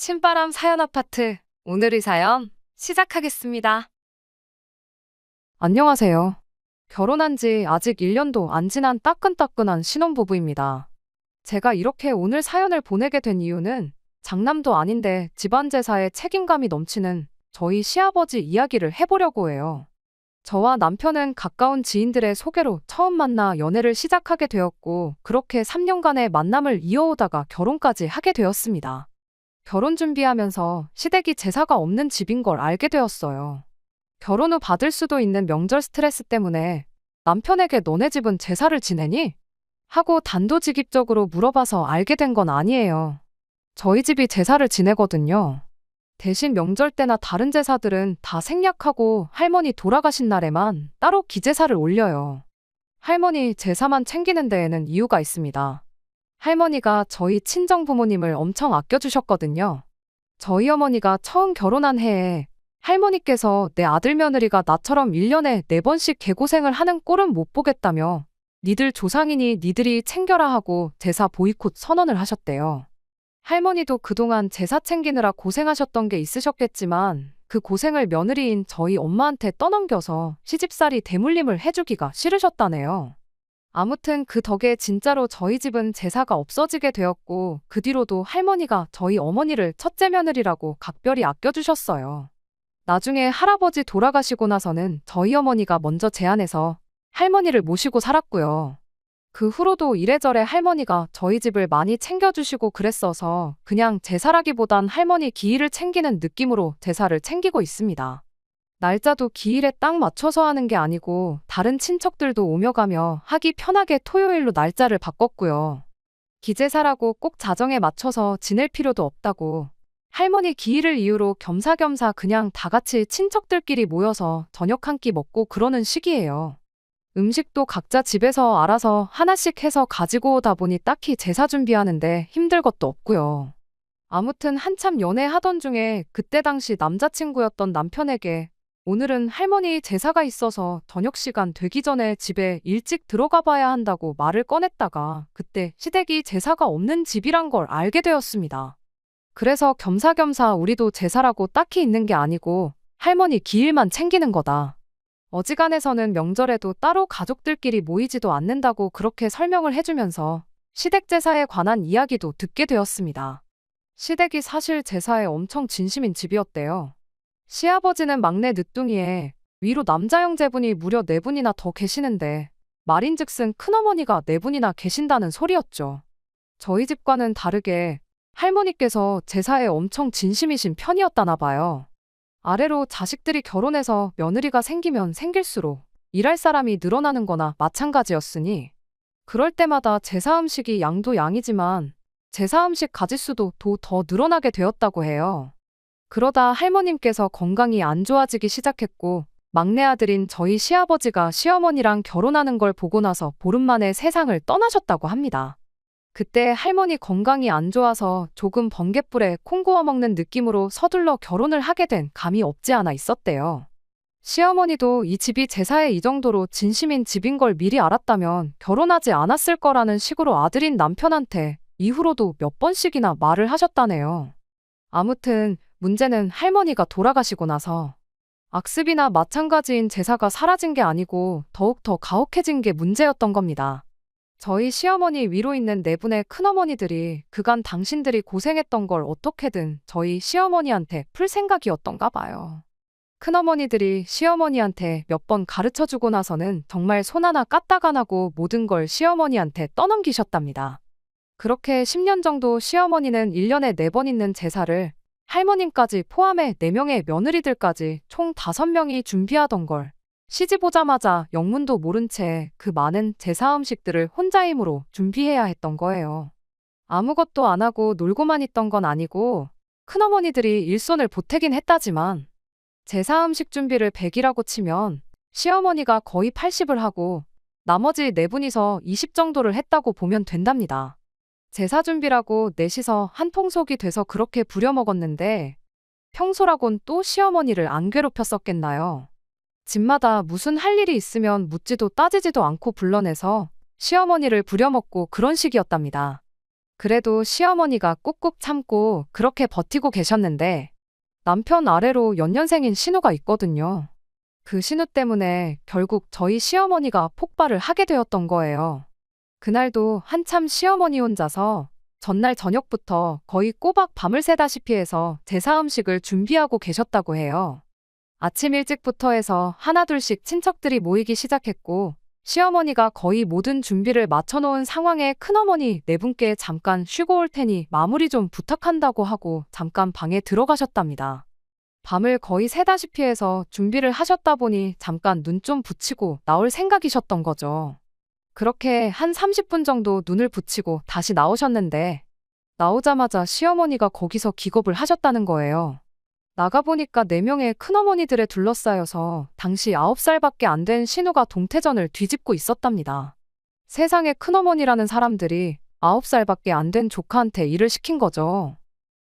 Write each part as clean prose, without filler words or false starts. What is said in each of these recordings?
신바람 사연 아파트. 오늘의 사연 시작하겠습니다. 안녕하세요. 결혼한 지 아직 1년도 안 지난 따끈따끈한 신혼부부입니다. 제가 이렇게 오늘 사연을 보내게 된 이유는 장남도 아닌데 집안 제사에 책임감이 넘치는 저희 시아버지 이야기를 해보려고 해요. 저와 남편은 가까운 지인들의 소개로 처음 만나 연애를 시작하게 되었고, 그렇게 3년간의 만남을 이어오다가 결혼까지 하게 되었습니다. 결혼 준비하면서 시댁이 제사가 없는 집인 걸 알게 되었어요. 결혼 후 받을 수도 있는 명절 스트레스 때문에 남편에게 너네 집은 제사를 지내니? 하고 단도직입적으로 물어봐서 알게 된 건 아니에요. 저희 집이 제사를 지내거든요. 대신 명절 때나 다른 제사들은 다 생략하고 할머니 돌아가신 날에만 따로 기제사를 올려요. 할머니 제사만 챙기는 데에는 이유가 있습니다. 할머니가 저희 친정 부모님을 엄청 아껴주셨거든요. 저희 어머니가 처음 결혼한 해에 할머니께서 내 아들 며느리가 나처럼 1년에 4번씩 개고생을 하는 꼴은 못 보겠다며 니들 조상이니 니들이 챙겨라 하고 제사 보이콧 선언을 하셨대요. 할머니도 그동안 제사 챙기느라 고생하셨던 게 있으셨겠지만 그 고생을 며느리인 저희 엄마한테 떠넘겨서 시집살이 대물림을 해주기가 싫으셨다네요. 아무튼 그 덕에 진짜로 저희 집은 제사가 없어지게 되었고, 그 뒤로도 할머니가 저희 어머니를 첫째 며느리라고 각별히 아껴주셨어요. 나중에 할아버지 돌아가시고 나서는 저희 어머니가 먼저 제안해서 할머니를 모시고 살았고요. 그 후로도 이래저래 할머니가 저희 집을 많이 챙겨주시고 그랬어서 그냥 제사라기보단 할머니 기일을 챙기는 느낌으로 제사를 챙기고 있습니다. 날짜도 기일에 딱 맞춰서 하는 게 아니고 다른 친척들도 오며 가며 하기 편하게 토요일로 날짜를 바꿨고요. 기제사라고 꼭 자정에 맞춰서 지낼 필요도 없다고 할머니 기일을 이유로 겸사겸사 그냥 다 같이 친척들끼리 모여서 저녁 한 끼 먹고 그러는 시기예요. 음식도 각자 집에서 알아서 하나씩 해서 가지고 오다 보니 딱히 제사 준비하는데 힘들 것도 없고요. 아무튼 한참 연애하던 중에 그때 당시 남자친구였던 남편에게 오늘은 할머니 제사가 있어서 저녁 시간 되기 전에 집에 일찍 들어가 봐야 한다고 말을 꺼냈다가 그때 시댁이 제사가 없는 집이란 걸 알게 되었습니다. 그래서 겸사겸사 우리도 제사라고 딱히 있는 게 아니고 할머니 기일만 챙기는 거다. 어지간해서는 명절에도 따로 가족들끼리 모이지도 않는다고 그렇게 설명을 해주면서 시댁 제사에 관한 이야기도 듣게 되었습니다. 시댁이 사실 제사에 엄청 진심인 집이었대요. 시아버지는 막내 늦둥이에 위로 남자 형제분이 무려 4분이나 더 계시는데 말인즉슨 큰어머니가 4분이나 계신다는 소리였죠. 저희 집과는 다르게 할머니께서 제사에 엄청 진심이신 편이었다나 봐요. 아래로 자식들이 결혼해서 며느리가 생기면 생길수록 일할 사람이 늘어나는 거나 마찬가지였으니 그럴 때마다 제사 음식이 양도 양이지만 제사 음식 가짓수도 더 늘어나게 되었다고 해요. 그러다 할머님께서 건강이 안 좋아지기 시작했고 막내 아들인 저희 시아버지가 시어머니랑 결혼하는 걸 보고 나서 보름 만에 세상을 떠나셨다고 합니다. 그때 할머니 건강이 안 좋아서 조금 번갯불에 콩 구워 먹는 느낌으로 서둘러 결혼을 하게 된 감이 없지 않아 있었대요. 시어머니도 이 집이 제사에 이 정도로 진심인 집인 걸 미리 알았다면 결혼하지 않았을 거라는 식으로 아들인 남편한테 이후로도 몇 번씩이나 말을 하셨다네요. 아무튼 문제는 할머니가 돌아가시고 나서 악습이나 마찬가지인 제사가 사라진 게 아니고 더욱더 가혹해진 게 문제였던 겁니다. 저희 시어머니 위로 있는 4분의 큰어머니들이 그간 당신들이 고생했던 걸 어떻게든 저희 시어머니한테 풀 생각이었던가 봐요. 큰어머니들이 시어머니한테 몇 번 가르쳐주고 나서는 정말 손 하나 까딱 안 하고 모든 걸 시어머니한테 떠넘기셨답니다. 그렇게 10년 정도 시어머니는 1년에 4번 있는 제사를 할머님까지 포함해 4명의 며느리들까지 총 5명이 준비하던 걸 시집 오자마자 영문도 모른 채 그 많은 제사 음식들을 혼자 힘으로 준비해야 했던 거예요. 아무것도 안 하고 놀고만 있던 건 아니고 큰어머니들이 일손을 보태긴 했다지만 제사 음식 준비를 100이라고 치면 시어머니가 거의 80을 하고 나머지 4분이서 20 정도를 했다고 보면 된답니다. 제사 준비라고 넷이서 한 통속이 돼서 그렇게 부려먹었는데 평소라곤 또 시어머니를 안 괴롭혔었겠나요? 집마다 무슨 할 일이 있으면 묻지도 따지지도 않고 불러내서 시어머니를 부려먹고 그런 식이었답니다. 그래도 시어머니가 꾹꾹 참고 그렇게 버티고 계셨는데 남편 아래로 연년생인 신우가 있거든요. 그 신우 때문에 결국 저희 시어머니가 폭발을 하게 되었던 거예요. 그날도 한참 시어머니 혼자서 전날 저녁부터 거의 꼬박 밤을 새다시피 해서 제사 음식을 준비하고 계셨다고 해요. 아침 일찍부터 해서 하나둘씩 친척들이 모이기 시작했고 시어머니가 거의 모든 준비를 마쳐놓은 상황에 큰어머니 네 분께 잠깐 쉬고 올 테니 마무리 좀 부탁한다고 하고 잠깐 방에 들어가셨답니다. 밤을 거의 새다시피 해서 준비를 하셨다 보니 잠깐 눈 좀 붙이고 나올 생각이셨던 거죠. 그렇게 한 30분 정도 눈을 붙이고 다시 나오셨는데 나오자마자 시어머니가 거기서 기겁을 하셨다는 거예요. 나가보니까 4명의 큰어머니들에 둘러싸여서 당시 9살밖에 안 된 신우가 동태전을 뒤집고 있었답니다. 세상에 큰어머니라는 사람들이 9살밖에 안 된 조카한테 일을 시킨 거죠.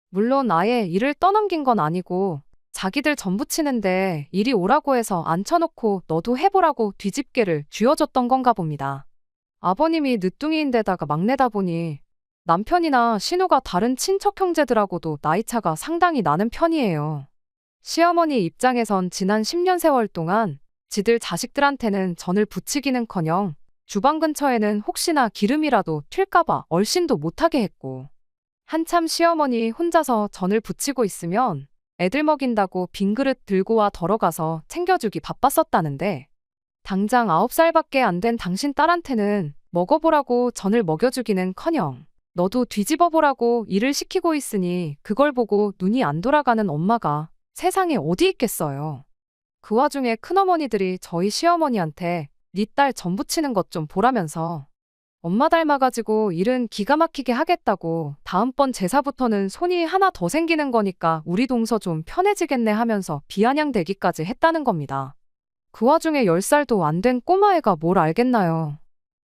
물론 아예 일을 떠넘긴 건 아니고 자기들 전부 치는데 이리 오라고 해서 앉혀놓고 너도 해보라고 뒤집개를 쥐어줬던 건가 봅니다. 아버님이 늦둥이인데다가 막내다 보니 남편이나 신우가 다른 친척 형제들하고도 나이차가 상당히 나는 편이에요. 시어머니 입장에선 지난 10년 세월 동안 지들 자식들한테는 전을 부치기는커녕 주방 근처에는 혹시나 기름이라도 튈까봐 얼씬도 못하게 했고 한참 시어머니 혼자서 전을 부치고 있으면 애들 먹인다고 빈 그릇 들고 와 덜어가서 챙겨주기 바빴었다는데 당장 9살밖에 안 된 당신 딸한테는 먹어보라고 전을 먹여주기는커녕 너도 뒤집어보라고 일을 시키고 있으니 그걸 보고 눈이 안 돌아가는 엄마가 세상에 어디 있겠어요. 그 와중에 큰어머니들이 저희 시어머니한테 네 딸 전 부치는 것 좀 보라면서 엄마 닮아가지고 일은 기가 막히게 하겠다고 다음번 제사부터는 손이 하나 더 생기는 거니까 우리 동서 좀 편해지겠네 하면서 비아냥대기까지 했다는 겁니다. 그 와중에 10살도 안 된 꼬마애가 뭘 알겠나요.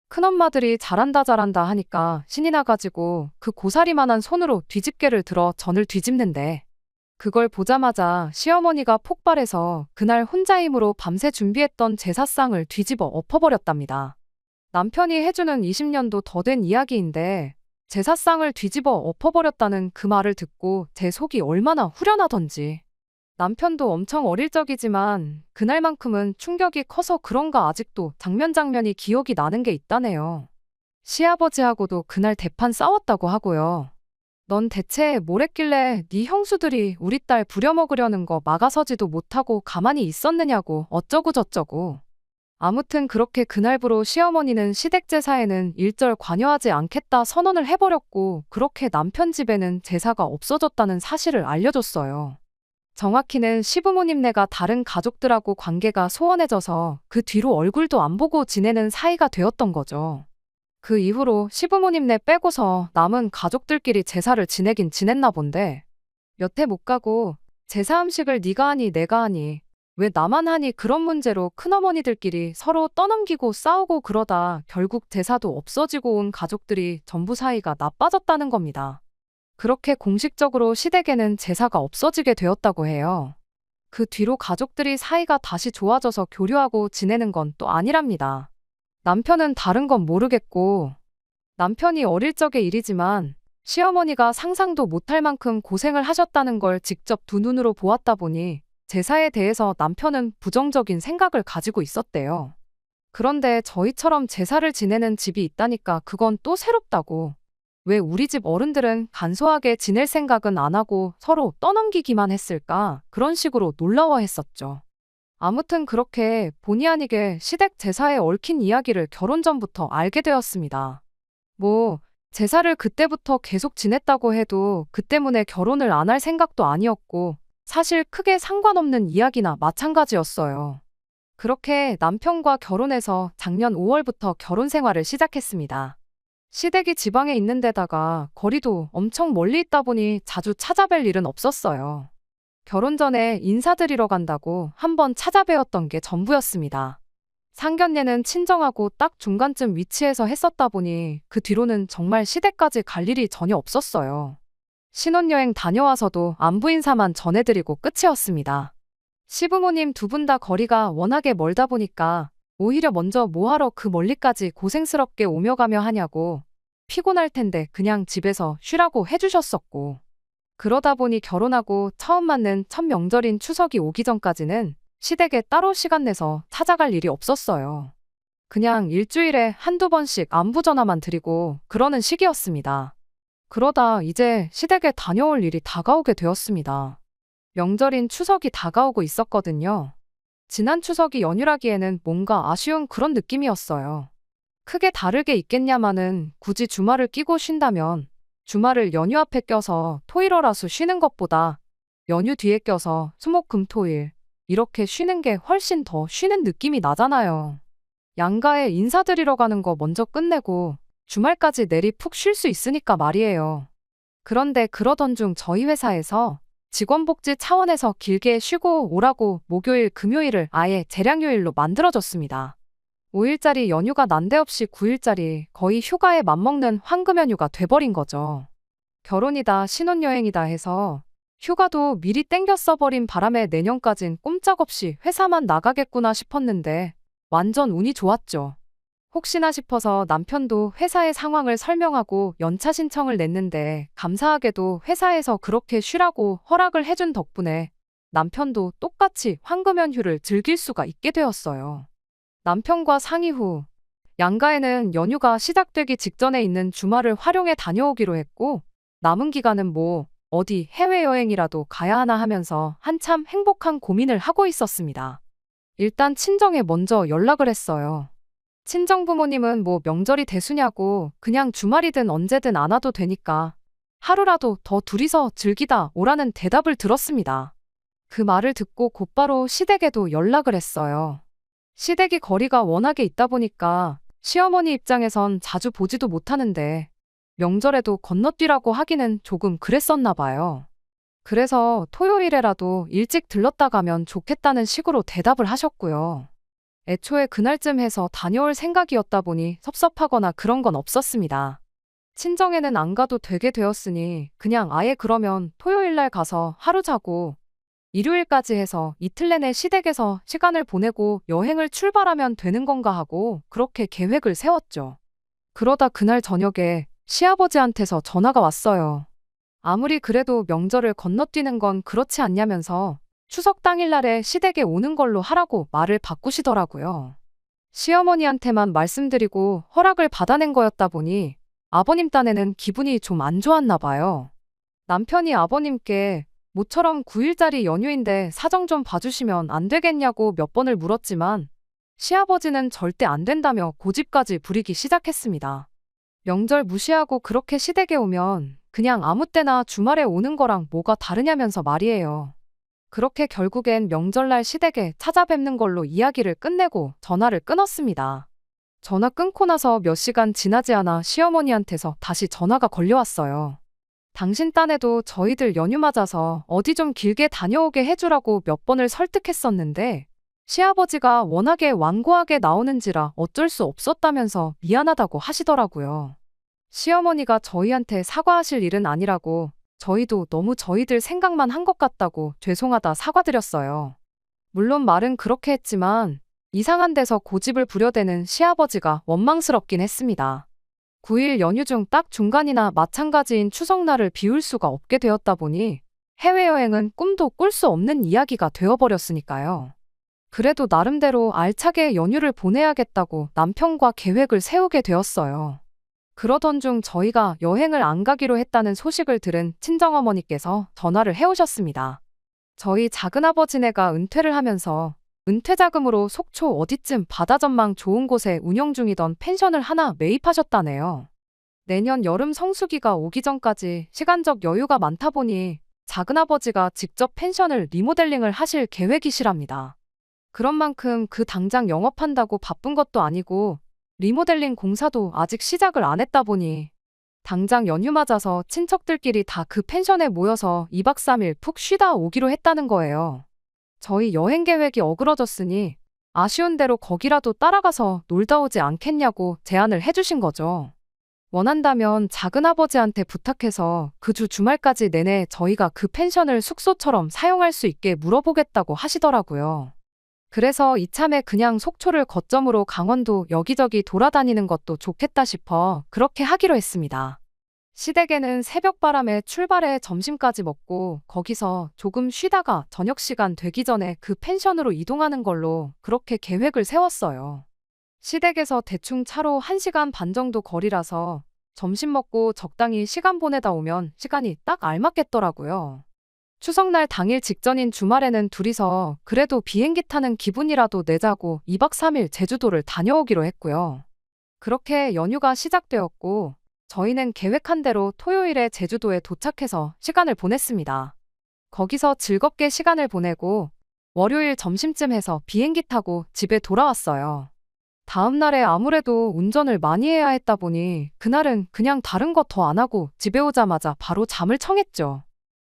큰엄마들이 잘한다 잘한다 하니까 신이 나가지고 그 고사리만한 손으로 뒤집개를 들어 전을 뒤집는데 그걸 보자마자 시어머니가 폭발해서 그날 혼자 힘으로 밤새 준비했던 제사상을 뒤집어 엎어버렸답니다. 남편이 해주는 20년도 더 된 이야기인데 제사상을 뒤집어 엎어버렸다는 그 말을 듣고 제 속이 얼마나 후련하던지. 남편도 엄청 어릴 적이지만 그날만큼은 충격이 커서 그런가 아직도 장면이 기억이 나는 게 있다네요. 시아버지하고도 그날 대판 싸웠다고 하고요. 넌 대체 뭘 했길래 네 형수들이 우리 딸 부려먹으려는 거 막아서지도 못하고 가만히 있었느냐고 어쩌고 저쩌고. 아무튼 그렇게 그날부로 시어머니는 시댁 제사에는 일절 관여하지 않겠다 선언을 해버렸고 그렇게 남편 집에는 제사가 없어졌다는 사실을 알려줬어요. 정확히는 시부모님네가 다른 가족들하고 관계가 소원해져서 그 뒤로 얼굴도 안 보고 지내는 사이가 되었던 거죠. 그 이후로 시부모님네 빼고서 남은 가족들끼리 제사를 지내긴 지냈나 본데 몇 해 못 가고 제사 음식을 네가 하니 내가 하니 왜 나만 하니 그런 문제로 큰어머니들끼리 서로 떠넘기고 싸우고 그러다 결국 제사도 없어지고 온 가족들이 전부 사이가 나빠졌다는 겁니다. 그렇게 공식적으로 시댁에는 제사가 없어지게 되었다고 해요. 그 뒤로 가족들이 사이가 다시 좋아져서 교류하고 지내는 건 또 아니랍니다. 남편은 다른 건 모르겠고 남편이 어릴 적의 일이지만 시어머니가 상상도 못할 만큼 고생을 하셨다는 걸 직접 두 눈으로 보았다 보니 제사에 대해서 남편은 부정적인 생각을 가지고 있었대요. 그런데 저희처럼 제사를 지내는 집이 있다니까 그건 또 새롭다고. 왜 우리 집 어른들은 간소하게 지낼 생각은 안 하고 서로 떠넘기기만 했을까? 그런 식으로 놀라워했었죠. 아무튼 그렇게 본의 아니게 시댁 제사에 얽힌 이야기를 결혼 전부터 알게 되었습니다. 제사를 그때부터 계속 지냈다고 해도 그 때문에 결혼을 안 할 생각도 아니었고 사실 크게 상관없는 이야기나 마찬가지였어요. 그렇게 남편과 결혼해서 작년 5월부터 결혼 생활을 시작했습니다. 시댁이 지방에 있는 데다가 거리도 엄청 멀리 있다 보니 자주 찾아뵐 일은 없었어요. 결혼 전에 인사드리러 간다고 한번 찾아뵈었던 게 전부였습니다. 상견례는 친정하고 딱 중간쯤 위치해서 했었다 보니 그 뒤로는 정말 시댁까지 갈 일이 전혀 없었어요. 신혼여행 다녀와서도 안부 인사만 전해드리고 끝이었습니다. 시부모님 두 분 다 거리가 워낙에 멀다 보니까 오히려 먼저 뭐하러 그 멀리까지 고생스럽게 오며 가며 하냐고 피곤할 텐데 그냥 집에서 쉬라고 해주셨었고. 그러다 보니 결혼하고 처음 맞는 첫 명절인 추석이 오기 전까지는 시댁에 따로 시간 내서 찾아갈 일이 없었어요. 그냥 일주일에 한두 번씩 안부 전화만 드리고 그러는 시기였습니다. 그러다 이제 시댁에 다녀올 일이 다가오게 되었습니다. 명절인 추석이 다가오고 있었거든요. 지난 추석이 연휴라기에는 뭔가 아쉬운 그런 느낌이었어요. 크게 다르게 있겠냐마는 굳이 주말을 끼고 쉰다면 주말을 연휴 앞에 껴서 토일월화수 쉬는 것보다 연휴 뒤에 껴서 수목금토일 이렇게 쉬는 게 훨씬 더 쉬는 느낌이 나잖아요. 양가에 인사드리러 가는 거 먼저 끝내고 주말까지 내리 푹 쉴 수 있으니까 말이에요. 그런데 그러던 중 저희 회사에서 직원복지 차원에서 길게 쉬고 오라고 목요일, 금요일을 아예 재량휴일로 만들어줬습니다. 5일짜리 연휴가 난데없이 9일짜리 거의 휴가에 맞먹는 황금 연휴가 돼버린 거죠. 결혼이다 신혼여행이다 해서 휴가도 미리 땡겨 써버린 바람에 내년까진 꼼짝없이 회사만 나가겠구나 싶었는데 완전 운이 좋았죠. 혹시나 싶어서 남편도 회사의 상황을 설명하고 연차 신청을 냈는데 감사하게도 회사에서 그렇게 쉬라고 허락을 해준 덕분에 남편도 똑같이 황금 연휴를 즐길 수가 있게 되었어요. 남편과 상의 후 양가에는 연휴가 시작되기 직전에 있는 주말을 활용해 다녀오기로 했고 남은 기간은 뭐 어디 해외여행이라도 가야 하나 하면서 한참 행복한 고민을 하고 있었습니다. 일단 친정에 먼저 연락을 했어요. 친정 부모님은 뭐 명절이 대수냐고 그냥 주말이든 언제든 안 와도 되니까 하루라도 더 둘이서 즐기다 오라는 대답을 들었습니다. 그 말을 듣고 곧바로 시댁에도 연락을 했어요. 시댁이 거리가 워낙에 있다 보니까 시어머니 입장에선 자주 보지도 못하는데 명절에도 건너뛰라고 하기는 조금 그랬었나 봐요. 그래서 토요일에라도 일찍 들렀다 가면 좋겠다는 식으로 대답을 하셨고요. 애초에 그날쯤 해서 다녀올 생각이었다 보니 섭섭하거나 그런 건 없었습니다. 친정에는 안 가도 되게 되었으니 그냥 아예 그러면 토요일날 가서 하루 자고 일요일까지 해서 이틀 내내 시댁에서 시간을 보내고 여행을 출발하면 되는 건가 하고 그렇게 계획을 세웠죠. 그러다 그날 저녁에 시아버지한테서 전화가 왔어요. 아무리 그래도 명절을 건너뛰는 건 그렇지 않냐면서 추석 당일날에 시댁에 오는 걸로 하라고 말을 바꾸시더라고요. 시어머니한테만 말씀드리고 허락을 받아낸 거였다 보니 아버님 딴에는 기분이 좀 안 좋았나 봐요. 남편이 아버님께 모처럼 9일짜리 연휴인데 사정 좀 봐주시면 안 되겠냐고 몇 번을 물었지만 시아버지는 절대 안 된다며 고집까지 부리기 시작했습니다. 명절 무시하고 그렇게 시댁에 오면 그냥 아무 때나 주말에 오는 거랑 뭐가 다르냐면서 말이에요. 그렇게 결국엔 명절날 시댁에 찾아뵙는 걸로 이야기를 끝내고 전화를 끊었습니다. 전화 끊고 나서 몇 시간 지나지 않아 시어머니한테서 다시 전화가 걸려왔어요. 당신 딴에도 저희들 연휴 맞아서 어디 좀 길게 다녀오게 해주라고 몇 번을 설득했었는데 시아버지가 워낙에 완고하게 나오는지라 어쩔 수 없었다면서 미안하다고 하시더라고요. 시어머니가 저희한테 사과하실 일은 아니라고 저희도 너무 저희들 생각만 한 것 같다고 죄송하다 사과드렸어요. 물론 말은 그렇게 했지만 이상한 데서 고집을 부려대는 시아버지가 원망스럽긴 했습니다. 9일 연휴 중 딱 중간이나 마찬가지인 추석날을 비울 수가 없게 되었다 보니 해외여행은 꿈도 꿀 수 없는 이야기가 되어버렸으니까요. 그래도 나름대로 알차게 연휴를 보내야겠다고 남편과 계획을 세우게 되었어요. 그러던 중 저희가 여행을 안 가기로 했다는 소식을 들은 친정어머니께서 전화를 해오셨습니다. 저희 작은아버지네가 은퇴를 하면서 은퇴 자금으로 속초 어디쯤 바다 전망 좋은 곳에 운영 중이던 펜션을 하나 매입하셨다네요. 내년 여름 성수기가 오기 전까지 시간적 여유가 많다 보니 작은아버지가 직접 펜션을 리모델링을 하실 계획이시랍니다. 그런 만큼 그 당장 영업한다고 바쁜 것도 아니고 리모델링 공사도 아직 시작을 안 했다 보니 당장 연휴 맞아서 친척들끼리 다 그 펜션에 모여서 2박 3일 푹 쉬다 오기로 했다는 거예요. 저희 여행 계획이 어그러졌으니 아쉬운 대로 거기라도 따라가서 놀다 오지 않겠냐고 제안을 해주신 거죠. 원한다면 작은아버지한테 부탁해서 그 주 주말까지 내내 저희가 그 펜션을 숙소처럼 사용할 수 있게 물어보겠다고 하시더라고요. 그래서 이참에 그냥 속초를 거점으로 강원도 여기저기 돌아다니는 것도 좋겠다 싶어 그렇게 하기로 했습니다. 시댁에는 새벽바람에 출발해 점심까지 먹고 거기서 조금 쉬다가 저녁 시간 되기 전에 그 펜션으로 이동하는 걸로 그렇게 계획을 세웠어요. 시댁에서 대충 차로 1시간 반 정도 거리라서 점심 먹고 적당히 시간 보내다 오면 시간이 딱 알맞겠더라고요. 추석날 당일 직전인 주말에는 둘이서 그래도 비행기 타는 기분이라도 내자고 2박 3일 제주도를 다녀오기로 했고요. 그렇게 연휴가 시작되었고 저희는 계획한 대로 토요일에 제주도에 도착해서 시간을 보냈습니다. 거기서 즐겁게 시간을 보내고 월요일 점심쯤 해서 비행기 타고 집에 돌아왔어요. 다음 날에 아무래도 운전을 많이 해야 했다 보니 그날은 그냥 다른 거 더 안 하고 집에 오자마자 바로 잠을 청했죠.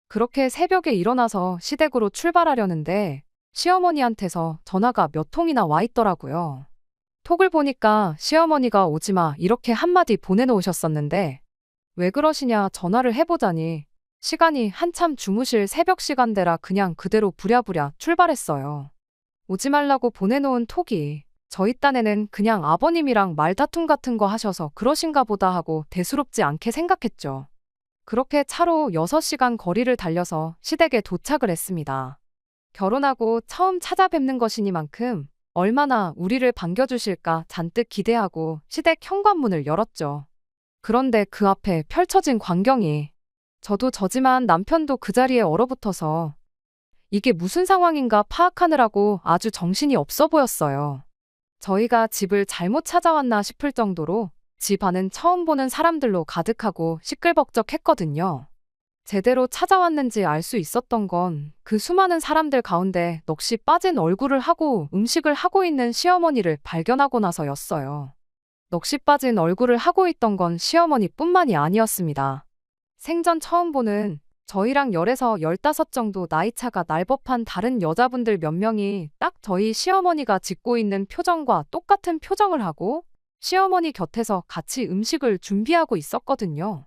그렇게 새벽에 일어나서 시댁으로 출발하려는데 시어머니한테서 전화가 몇 통이나 와 있더라고요. 톡을 보니까 시어머니가 오지마 이렇게 한마디 보내놓으셨었는데 왜 그러시냐 전화를 해보자니 시간이 한참 주무실 새벽 시간대라 그냥 그대로 부랴부랴 출발했어요. 오지 말라고 보내놓은 톡이 저희 딴에는 그냥 아버님이랑 말다툼 같은 거 하셔서 그러신가 보다 하고 대수롭지 않게 생각했죠. 그렇게 차로 6시간 거리를 달려서 시댁에 도착을 했습니다. 결혼하고 처음 찾아뵙는 것이니만큼 얼마나 우리를 반겨주실까 잔뜩 기대하고 시댁 현관문을 열었죠. 그런데 그 앞에 펼쳐진 광경이 저도 저지만 남편도 그 자리에 얼어붙어서 이게 무슨 상황인가 파악하느라고 아주 정신이 없어 보였어요. 저희가 집을 잘못 찾아왔나 싶을 정도로 집 안은 처음 보는 사람들로 가득하고 시끌벅적했거든요. 제대로 찾아왔는지 알 수 있었던 건 그 수많은 사람들 가운데 넋이 빠진 얼굴을 하고 음식을 하고 있는 시어머니를 발견하고 나서였어요. 넋이 빠진 얼굴을 하고 있던 건 시어머니뿐만이 아니었습니다. 생전 처음 보는 저희랑 10에서 15 정도 나이차가 날 법한 다른 여자분들 몇 명이 딱 저희 시어머니가 짓고 있는 표정과 똑같은 표정을 하고 시어머니 곁에서 같이 음식을 준비하고 있었거든요.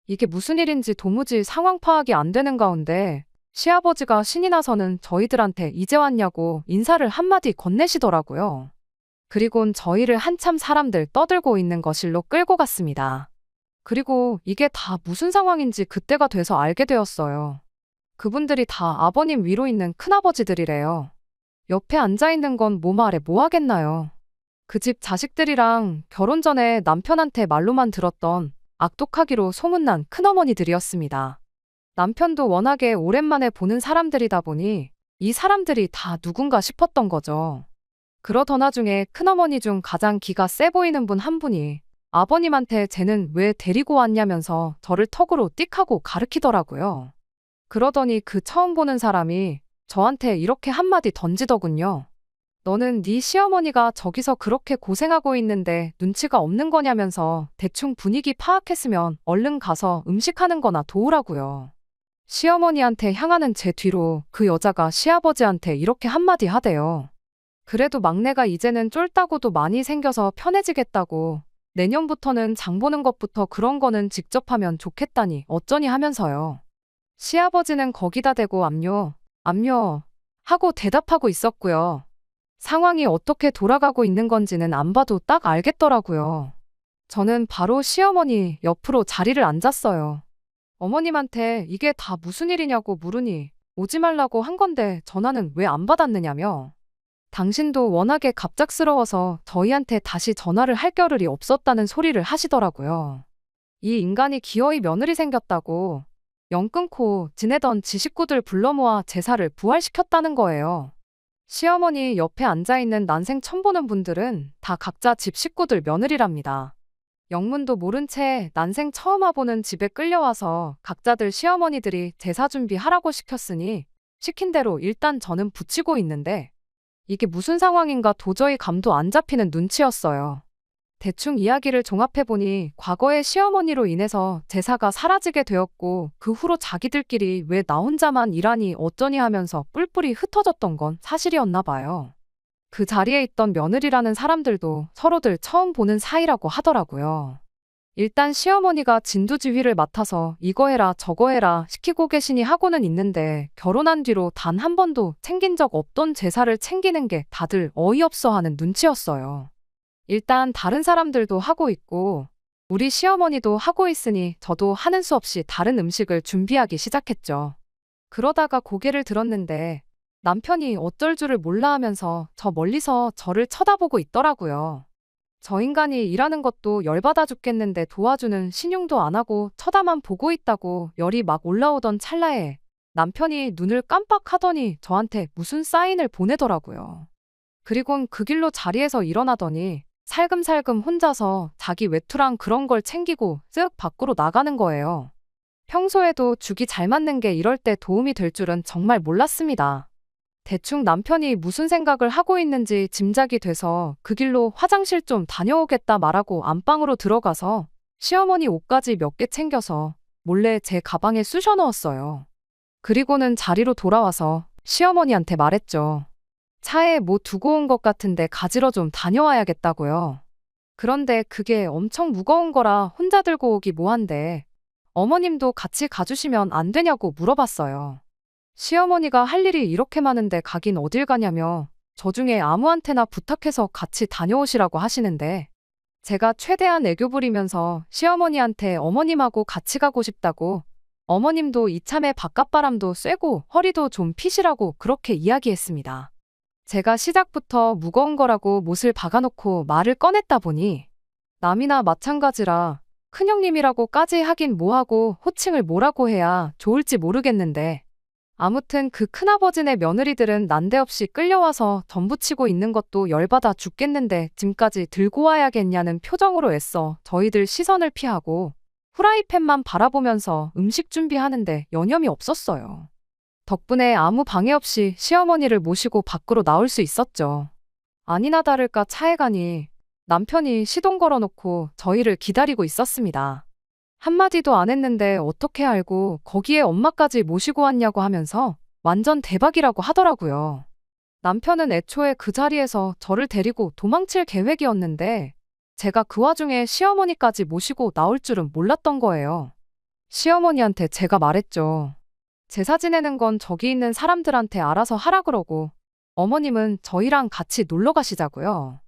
이게 무슨 일인지 도무지 상황 파악이 안 되는 가운데 시아버지가 신이 나서는 저희들한테 이제 왔냐고 인사를 한마디 건네시더라고요. 그리곤 저희를 한참 사람들 떠들고 있는 거실로 끌고 갔습니다. 그리고 이게 다 무슨 상황인지 그때가 돼서 알게 되었어요. 그분들이 다 아버님 위로 있는 큰아버지들이래요. 옆에 앉아있는 건 몸 아래 뭐 하겠나요. 그 집 자식들이랑 결혼 전에 남편한테 말로만 들었던 악독하기로 소문난 큰어머니들이었습니다. 남편도 워낙에 오랜만에 보는 사람들이다 보니 이 사람들이 다 누군가 싶었던 거죠. 그러던 와중에 큰어머니 중 가장 기가 세 보이는 분 한 분이 아버님한테 쟤는 왜 데리고 왔냐면서 저를 턱으로 띡 하고 가르치더라고요. 그러더니 그 처음 보는 사람이 저한테 이렇게 한마디 던지더군요. 너는 네 시어머니가 저기서 그렇게 고생하고 있는데 눈치가 없는 거냐면서 대충 분위기 파악했으면 얼른 가서 음식하는 거나 도우라고요. 시어머니한테 향하는 제 뒤로 그 여자가 시아버지한테 이렇게 한마디 하대요. 그래도 막내가 이제는 쫄따구도 많이 생겨서 편해지겠다고 내년부터는 장 보는 것부터 그런 거는 직접 하면 좋겠다니 어쩌니 하면서요. 시아버지는 거기다 대고 압류 하고 대답하고 있었고요. 상황이 어떻게 돌아가고 있는 건지는 안 봐도 딱 알겠더라고요. 저는 바로 시어머니 옆으로 자리를 앉았어요. 어머님한테 이게 다 무슨 일이냐고 물으니 오지 말라고 한 건데 전화는 왜 안 받았느냐며. 당신도 워낙에 갑작스러워서 저희한테 다시 전화를 할 겨를이 없었다는 소리를 하시더라고요. 이 인간이 기어이 며느리 생겼다고 영 끊고 지내던 지 식구들 불러 모아 제사를 부활시켰다는 거예요. 시어머니 옆에 앉아있는 난생 처음 보는 분들은 다 각자 집 식구들 며느리랍니다. 영문도 모른 채 난생 처음 와보는 집에 끌려와서 각자들 시어머니들이 제사 준비하라고 시켰으니 시킨 대로 일단 저는 붙이고 있는데 이게 무슨 상황인가 도저히 감도 안 잡히는 눈치였어요. 대충 이야기를 종합해보니 과거에 시어머니로 인해서 제사가 사라지게 되었고 그 후로 자기들끼리 왜 나 혼자만 일하니 어쩌니 하면서 뿔뿔이 흩어졌던 건 사실이었나 봐요. 그 자리에 있던 며느리라는 사람들도 서로들 처음 보는 사이라고 하더라고요. 일단 시어머니가 진두지휘를 맡아서 이거 해라 저거 해라 시키고 계시니 하고는 있는데 결혼한 뒤로 단 한 번도 챙긴 적 없던 제사를 챙기는 게 다들 어이없어 하는 눈치였어요. 일단 다른 사람들도 하고 있고 우리 시어머니도 하고 있으니 저도 하는 수 없이 다른 음식을 준비하기 시작했죠. 그러다가 고개를 들었는데 남편이 어쩔 줄을 몰라 하면서 저 멀리서 저를 쳐다보고 있더라고요. 저 인간이 일하는 것도 열받아 죽겠는데 도와주는 신용도 안 하고 쳐다만 보고 있다고 열이 막 올라오던 찰나에 남편이 눈을 깜빡하더니 저한테 무슨 사인을 보내더라고요. 그리곤 그 길로 자리에서 일어나더니 살금살금 혼자서 자기 외투랑 그런 걸 챙기고 쓱 밖으로 나가는 거예요. 평소에도 죽이 잘 맞는 게 이럴 때 도움이 될 줄은 정말 몰랐습니다. 대충 남편이 무슨 생각을 하고 있는지 짐작이 돼서 그 길로 화장실 좀 다녀오겠다 말하고 안방으로 들어가서 시어머니 옷까지 몇 개 챙겨서 몰래 제 가방에 쑤셔 넣었어요. 그리고는 자리로 돌아와서 시어머니한테 말했죠. 차에 뭐 두고 온 것 같은데 가지러 좀 다녀와야겠다고요. 그런데 그게 엄청 무거운 거라 혼자 들고 오기 뭐한데 어머님도 같이 가주시면 안 되냐고 물어봤어요. 시어머니가 할 일이 이렇게 많은데 가긴 어딜 가냐며 저 중에 아무한테나 부탁해서 같이 다녀오시라고 하시는데 제가 최대한 애교 부리면서 시어머니한테 어머님하고 같이 가고 싶다고 어머님도 이참에 바깥바람도 쐬고 허리도 좀 피시라고 그렇게 이야기했습니다. 제가 시작부터 무거운 거라고 못을 박아놓고 말을 꺼냈다 보니 남이나 마찬가지라 큰형님이라고까지 하긴 뭐하고 호칭을 뭐라고 해야 좋을지 모르겠는데 아무튼 그 큰아버지네 며느리들은 난데없이 끌려와서 전부치고 있는 것도 열받아 죽겠는데 짐까지 들고 와야겠냐는 표정으로 애써 저희들 시선을 피하고 후라이팬만 바라보면서 음식 준비하는데 여념이 없었어요. 덕분에 아무 방해 없이 시어머니를 모시고 밖으로 나올 수 있었죠. 아니나 다를까 차에 가니 남편이 시동 걸어놓고 저희를 기다리고 있었습니다. 한마디도 안 했는데 어떻게 알고 거기에 엄마까지 모시고 왔냐고 하면서 완전 대박이라고 하더라고요. 남편은 애초에 그 자리에서 저를 데리고 도망칠 계획이었는데 제가 그 와중에 시어머니까지 모시고 나올 줄은 몰랐던 거예요. 시어머니한테 제가 말했죠. 제사 지내는 건 저기 있는 사람들한테 알아서 하라 그러고 어머님은 저희랑 같이 놀러 가시자고요.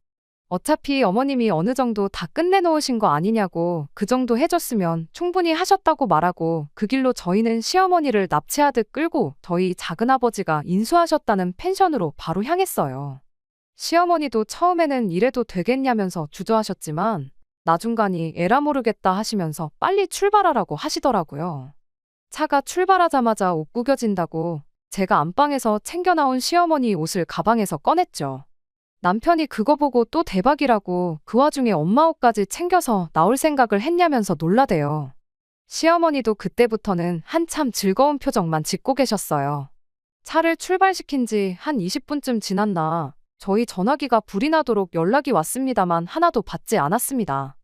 어차피 어머님이 어느 정도 다 끝내놓으신 거 아니냐고 그 정도 해줬으면 충분히 하셨다고 말하고 그 길로 저희는 시어머니를 납치하듯 끌고 저희 작은아버지가 인수하셨다는 펜션으로 바로 향했어요. 시어머니도 처음에는 이래도 되겠냐면서 주저하셨지만 나중간이 에라 모르겠다 하시면서 빨리 출발하라고 하시더라고요. 차가 출발하자마자 옷 구겨진다고 제가 안방에서 챙겨 나온 시어머니 옷을 가방에서 꺼냈죠. 남편이 그거 보고 또 대박이라고 그 와중에 엄마 옷까지 챙겨서 나올 생각을 했냐면서 놀라대요. 시어머니도 그때부터는 한참 즐거운 표정만 짓고 계셨어요. 차를 출발시킨 지 한 20분쯤 지났나 저희 전화기가 불이 나도록 연락이 왔습니다만 하나도 받지 않았습니다.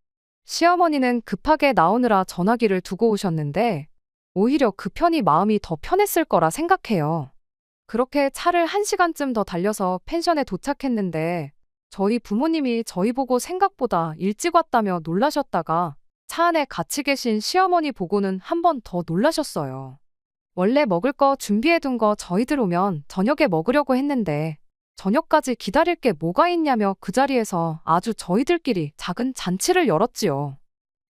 시어머니는 급하게 나오느라 전화기를 두고 오셨는데 오히려 그 편이 마음이 더 편했을 거라 생각해요. 그렇게 차를 1시간쯤 더 달려서 펜션에 도착했는데 저희 부모님이 저희 보고 생각보다 일찍 왔다며 놀라셨다가 차 안에 같이 계신 시어머니 보고는 한 번 더 놀라셨어요. 원래 먹을 거 준비해둔 거 저희들 오면 저녁에 먹으려고 했는데 저녁까지 기다릴 게 뭐가 있냐며 그 자리에서 아주 저희들끼리 작은 잔치를 열었지요.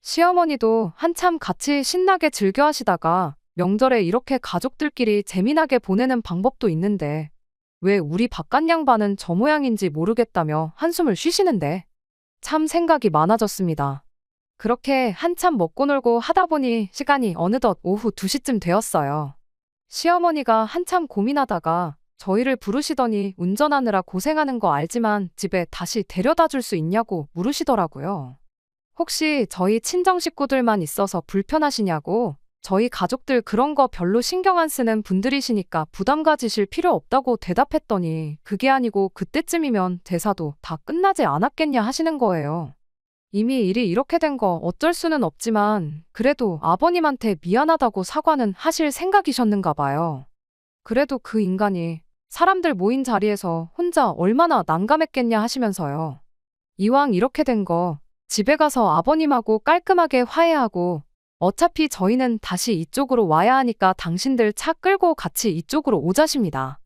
시어머니도 한참 같이 신나게 즐겨 하시다가 명절에 이렇게 가족들끼리 재미나게 보내는 방법도 있는데 왜 우리 바깥 양반은 저 모양인지 모르겠다며 한숨을 쉬시는데 참 생각이 많아졌습니다. 그렇게 한참 먹고 놀고 하다 보니 시간이 어느덧 오후 2시쯤 되었어요. 시어머니가 한참 고민하다가 저희를 부르시더니 운전하느라 고생하는 거 알지만 집에 다시 데려다 줄 수 있냐고 물으시더라고요. 혹시 저희 친정 식구들만 있어서 불편하시냐고 저희 가족들 그런 거 별로 신경 안 쓰는 분들이시니까 부담 가지실 필요 없다고 대답했더니 그게 아니고 그때쯤이면 제사도 다 끝나지 않았겠냐 하시는 거예요. 이미 일이 이렇게 된 거 어쩔 수는 없지만 그래도 아버님한테 미안하다고 사과는 하실 생각이셨는가 봐요. 그래도 그 인간이 사람들 모인 자리에서 혼자 얼마나 난감했겠냐 하시면서요. 이왕 이렇게 된 거 집에 가서 아버님하고 깔끔하게 화해하고 어차피 저희는 다시 이쪽으로 와야 하니까 당신들 차 끌고 같이 이쪽으로 오자십니다.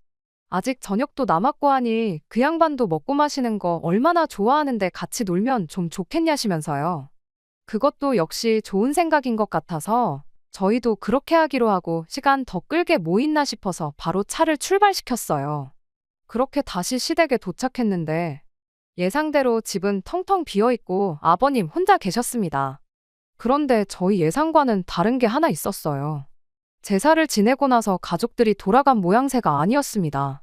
아직 저녁도 남았고 하니 그 양반도 먹고 마시는 거 얼마나 좋아하는데 같이 놀면 좀 좋겠냐시면서요. 그것도 역시 좋은 생각인 것 같아서 저희도 그렇게 하기로 하고 시간 더 끌게 뭐 있나 싶어서 바로 차를 출발시켰어요. 그렇게 다시 시댁에 도착했는데 예상대로 집은 텅텅 비어있고 아버님 혼자 계셨습니다. 그런데 저희 예상과는 다른 게 하나 있었어요. 제사를 지내고 나서 가족들이 돌아간 모양새가 아니었습니다.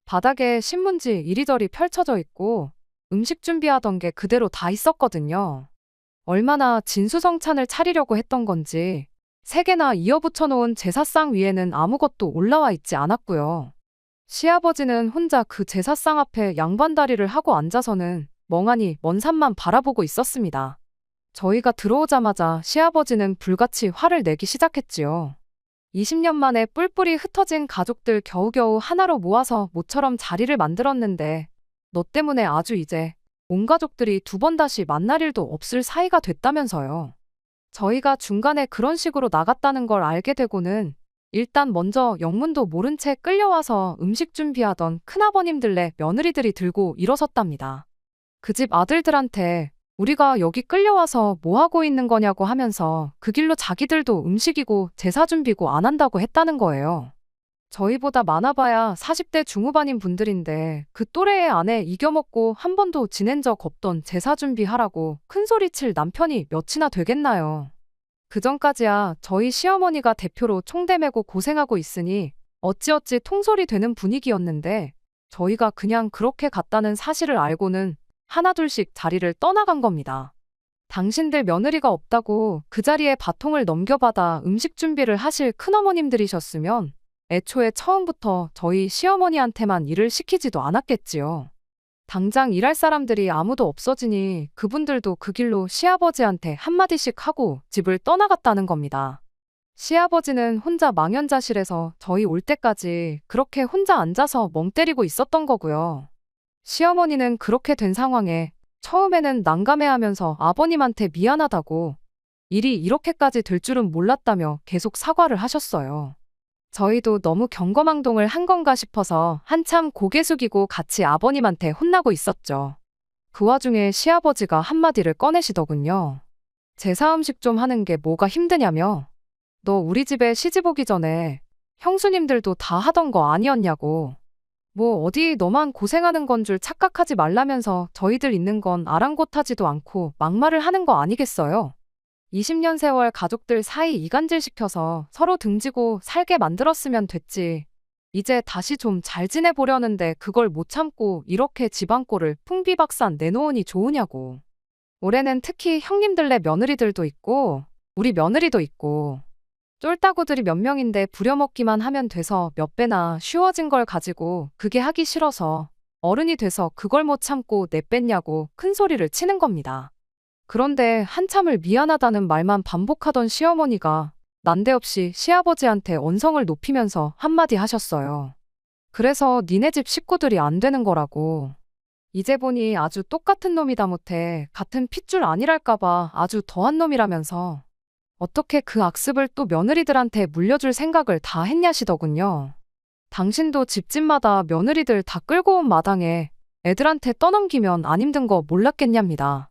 바닥에 신문지 이리저리 펼쳐져 있고 음식 준비하던 게 그대로 다 있었거든요. 얼마나 진수성찬을 차리려고 했던 건지 3개나 이어붙여 놓은 제사상 위에는 아무것도 올라와 있지 않았고요. 시아버지는 혼자 그 제사상 앞에 양반다리를 하고 앉아서는 멍하니 먼 산만 바라보고 있었습니다. 저희가 들어오자마자 시아버지는 불같이 화를 내기 시작했지요. 20년 만에 뿔뿔이 흩어진 가족들 겨우겨우 하나로 모아서 모처럼 자리를 만들었는데 너 때문에 아주 이제 온 가족들이 2번 다시 만날 일도 없을 사이가 됐다면서요. 저희가 중간에 그런 식으로 나갔다는 걸 알게 되고는 일단 먼저 영문도 모른 채 끌려와서 음식 준비하던 큰아버님들네 며느리들이 들고 일어섰답니다. 그 집 아들들한테 우리가 여기 끌려와서 뭐 하고 있는 거냐고 하면서 그 길로 자기들도 음식이고 제사 준비고 안 한다고 했다는 거예요. 저희보다 많아봐야 40대 중후반인 분들인데 그 또래의 아내 이겨먹고 한 번도 지낸 적 없던 제사 준비하라고 큰소리칠 남편이 몇이나 되겠나요. 그전까지야 저희 시어머니가 대표로 총대 메고 고생하고 있으니 어찌어찌 통솔이 되는 분위기였는데 저희가 그냥 그렇게 갔다는 사실을 알고는 하나둘씩 자리를 떠나간 겁니다. 당신들 며느리가 없다고 그 자리에 바통을 넘겨받아 음식 준비를 하실 큰어머님들이셨으면 애초에 처음부터 저희 시어머니한테만 일을 시키지도 않았겠지요. 당장 일할 사람들이 아무도 없어지니 그분들도 그 길로 시아버지한테 한마디씩 하고 집을 떠나갔다는 겁니다. 시아버지는 혼자 망연자실해서 저희 올 때까지 그렇게 혼자 앉아서 멍 때리고 있었던 거고요. 시어머니는 그렇게 된 상황에 처음에는 난감해하면서 아버님한테 미안하다고 일이 이렇게까지 될 줄은 몰랐다며 계속 사과를 하셨어요. 저희도 너무 경거망동을 한 건가 싶어서 한참 고개 숙이고 같이 아버님한테 혼나고 있었죠. 그 와중에 시아버지가 한마디를 꺼내시더군요. 제사 음식 좀 하는 게 뭐가 힘드냐며. 너 우리 집에 시집 오기 전에 형수님들도 다 하던 거 아니었냐고. 뭐 어디 너만 고생하는 건 줄 착각하지 말라면서 저희들 있는 건 아랑곳하지도 않고 막말을 하는 거 아니겠어요? 20년 세월 가족들 사이 이간질시켜서 서로 등지고 살게 만들었으면 됐지. 이제 다시 좀 잘 지내보려는데 그걸 못 참고 이렇게 집안꼴을 풍비박산 내놓으니 좋으냐고. 올해는 특히 형님들네 며느리들도 있고 우리 며느리도 있고 쫄따구들이 몇 명인데 부려먹기만 하면 돼서 몇 배나 쉬워진 걸 가지고 그게 하기 싫어서 어른이 돼서 그걸 못 참고 내뺐냐고 큰 소리를 치는 겁니다. 그런데 한참을 미안하다는 말만 반복하던 시어머니가 난데없이 시아버지한테 언성을 높이면서 한마디 하셨어요. 그래서 니네 집 식구들이 안 되는 거라고. 이제 보니 아주 똑같은 놈이다 못해 같은 핏줄 아니랄까봐 아주 더한 놈이라면서 어떻게 그 악습을 또 며느리들한테 물려줄 생각을 다 했냐시더군요. 당신도 집집마다 며느리들 다 끌고 온 마당에 애들한테 떠넘기면 안 힘든 거 몰랐겠냐입니다.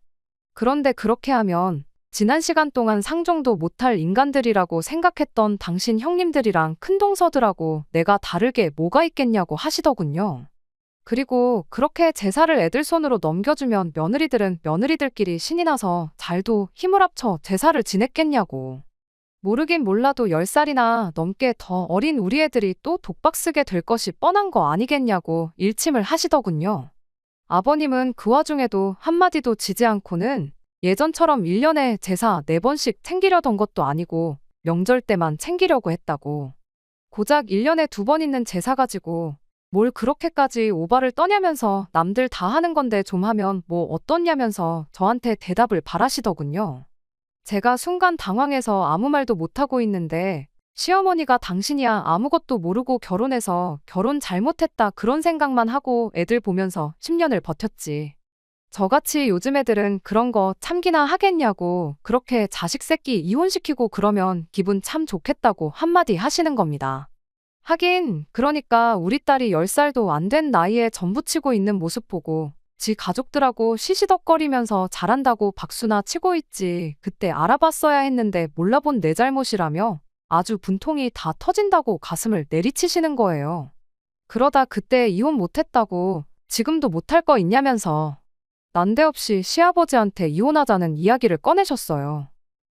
그런데 그렇게 하면 지난 시간 동안 상종도 못할 인간들이라고 생각했던 당신 형님들이랑 큰동서들하고 내가 다르게 뭐가 있겠냐고 하시더군요. 그리고 그렇게 제사를 애들 손으로 넘겨주면 며느리들은 며느리들끼리 신이 나서 잘도 힘을 합쳐 제사를 지냈겠냐고. 모르긴 몰라도 10살이나 넘게 더 어린 우리 애들이 또 독박 쓰게 될 것이 뻔한 거 아니겠냐고 일침을 하시더군요. 아버님은 그 와중에도 한마디도 지지 않고는 예전처럼 1년에 제사 4번씩 챙기려던 것도 아니고 명절 때만 챙기려고 했다고. 고작 1년에 2번 있는 제사 가지고 뭘 그렇게까지 오바를 떠냐면서 남들 다 하는 건데 좀 하면 뭐 어떻냐면서 저한테 대답을 바라시더군요. 제가 순간 당황해서 아무 말도 못하고 있는데 시어머니가 당신이야 아무것도 모르고 결혼해서 결혼 잘못했다 그런 생각만 하고 애들 보면서 10년을 버텼지. 저같이 요즘 애들은 그런 거 참기나 하겠냐고 그렇게 자식 새끼 이혼시키고 그러면 기분 참 좋겠다고 한마디 하시는 겁니다. 하긴 그러니까 우리 딸이 10살도 안 된 나이에 전부치고 있는 모습 보고 지 가족들하고 시시덕거리면서 잘한다고 박수나 치고 있지 그때 알아봤어야 했는데 몰라본 내 잘못이라며 아주 분통이 다 터진다고 가슴을 내리치시는 거예요. 그러다 그때 이혼 못했다고 지금도 못할 거 있냐면서 난데없이 시아버지한테 이혼하자는 이야기를 꺼내셨어요.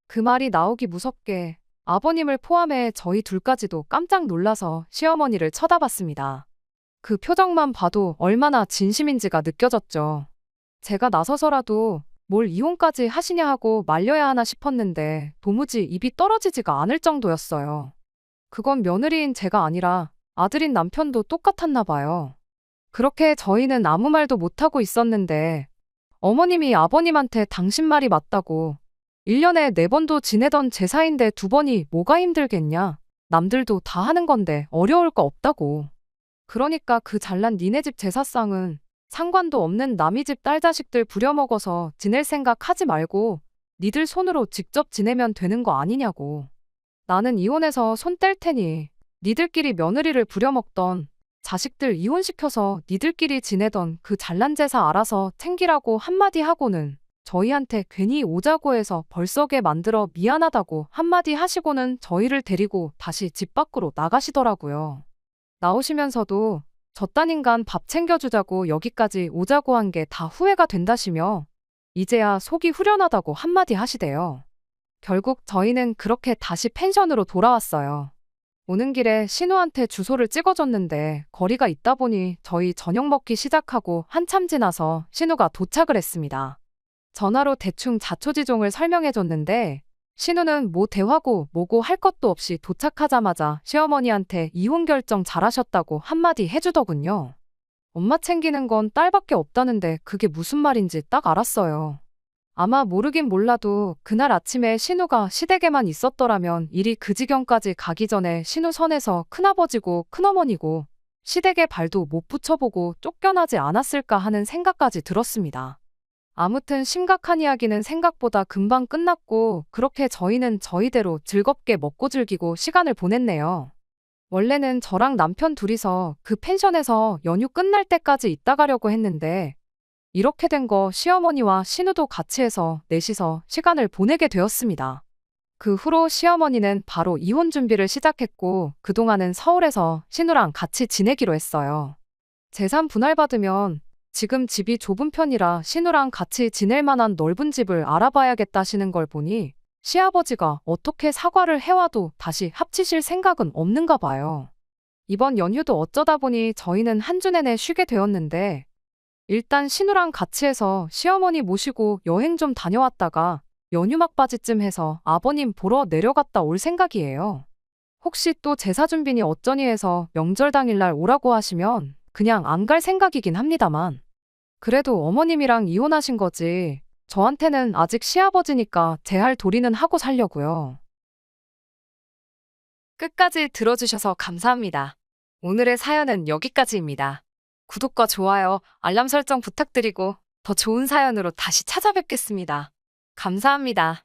그 말이 나오기 무섭게 아버님을 포함해 저희 둘까지도 깜짝 놀라서 시어머니를 쳐다봤습니다. 그 표정만 봐도 얼마나 진심인지가 느껴졌죠. 제가 나서서라도 뭘 이혼까지 하시냐 하고 말려야 하나 싶었는데 도무지 입이 떨어지지가 않을 정도였어요. 그건 며느리인 제가 아니라 아들인 남편도 똑같았나 봐요. 그렇게 저희는 아무 말도 못하고 있었는데 어머님이 아버님한테 당신 말이 맞다고 1년에 4번도 지내던 제사인데 2번이 뭐가 힘들겠냐. 남들도 다 하는 건데 어려울 거 없다고. 그러니까 그 잘난 니네 집 제사상은 상관도 없는 남이 집 딸 자식들 부려먹어서 지낼 생각 하지 말고 니들 손으로 직접 지내면 되는 거 아니냐고. 나는 이혼해서 손 뗄 테니 니들끼리 며느리를 부려먹던 자식들 이혼시켜서 니들끼리 지내던 그 잘난 제사 알아서 챙기라고 한마디 하고는 저희한테 괜히 오자고 해서 벌써게 만들어 미안하다고 한마디 하시고는 저희를 데리고 다시 집 밖으로 나가시더라고요. 나오시면서도 저딴 인간 밥 챙겨주자고 여기까지 오자고 한 게 다 후회가 된다시며 이제야 속이 후련하다고 한마디 하시대요. 결국 저희는 그렇게 다시 펜션으로 돌아왔어요. 오는 길에 신우한테 주소를 찍어줬는데 거리가 있다 보니 저희 저녁 먹기 시작하고 한참 지나서 신우가 도착을 했습니다. 전화로 대충 자초지종을 설명해줬는데 신우는 뭐 대화고 뭐고 할 것도 없이 도착하자마자 시어머니한테 이혼 결정 잘하셨다고 한마디 해주더군요. 엄마 챙기는 건 딸밖에 없다는데 그게 무슨 말인지 딱 알았어요. 아마 모르긴 몰라도 그날 아침에 신우가 시댁에만 있었더라면 일이 그 지경까지 가기 전에 신우 선에서 큰아버지고 큰어머니고 시댁에 발도 못 붙여보고 쫓겨나지 않았을까 하는 생각까지 들었습니다. 아무튼 심각한 이야기는 생각보다 금방 끝났고 그렇게 저희는 저희대로 즐겁게 먹고 즐기고 시간을 보냈네요. 원래는 저랑 남편 둘이서 그 펜션에서 연휴 끝날 때까지 있다 가려고 했는데 이렇게 된 거 시어머니와 신우도 같이 해서 넷이서 시간을 보내게 되었습니다. 그 후로 시어머니는 바로 이혼 준비를 시작했고 그동안은 서울에서 신우랑 같이 지내기로 했어요. 재산 분할받으면 지금 집이 좁은 편이라 신우랑 같이 지낼 만한 넓은 집을 알아봐야겠다시는 걸 보니 시아버지가 어떻게 사과를 해와도 다시 합치실 생각은 없는가 봐요. 이번 연휴도 어쩌다 보니 저희는 한 주 내내 쉬게 되었는데 일단 신우랑 같이 해서 시어머니 모시고 여행 좀 다녀왔다가 연휴 막바지쯤 해서 아버님 보러 내려갔다 올 생각이에요. 혹시 또 제사 준비니 어쩌니 해서 명절 당일날 오라고 하시면 그냥 안 갈 생각이긴 합니다만. 그래도 어머님이랑 이혼하신 거지. 저한테는 아직 시아버지니까 제 할 도리는 하고 살려고요. 끝까지 들어주셔서 감사합니다. 오늘의 사연은 여기까지입니다. 구독과 좋아요, 알람 설정 부탁드리고 더 좋은 사연으로 다시 찾아뵙겠습니다. 감사합니다.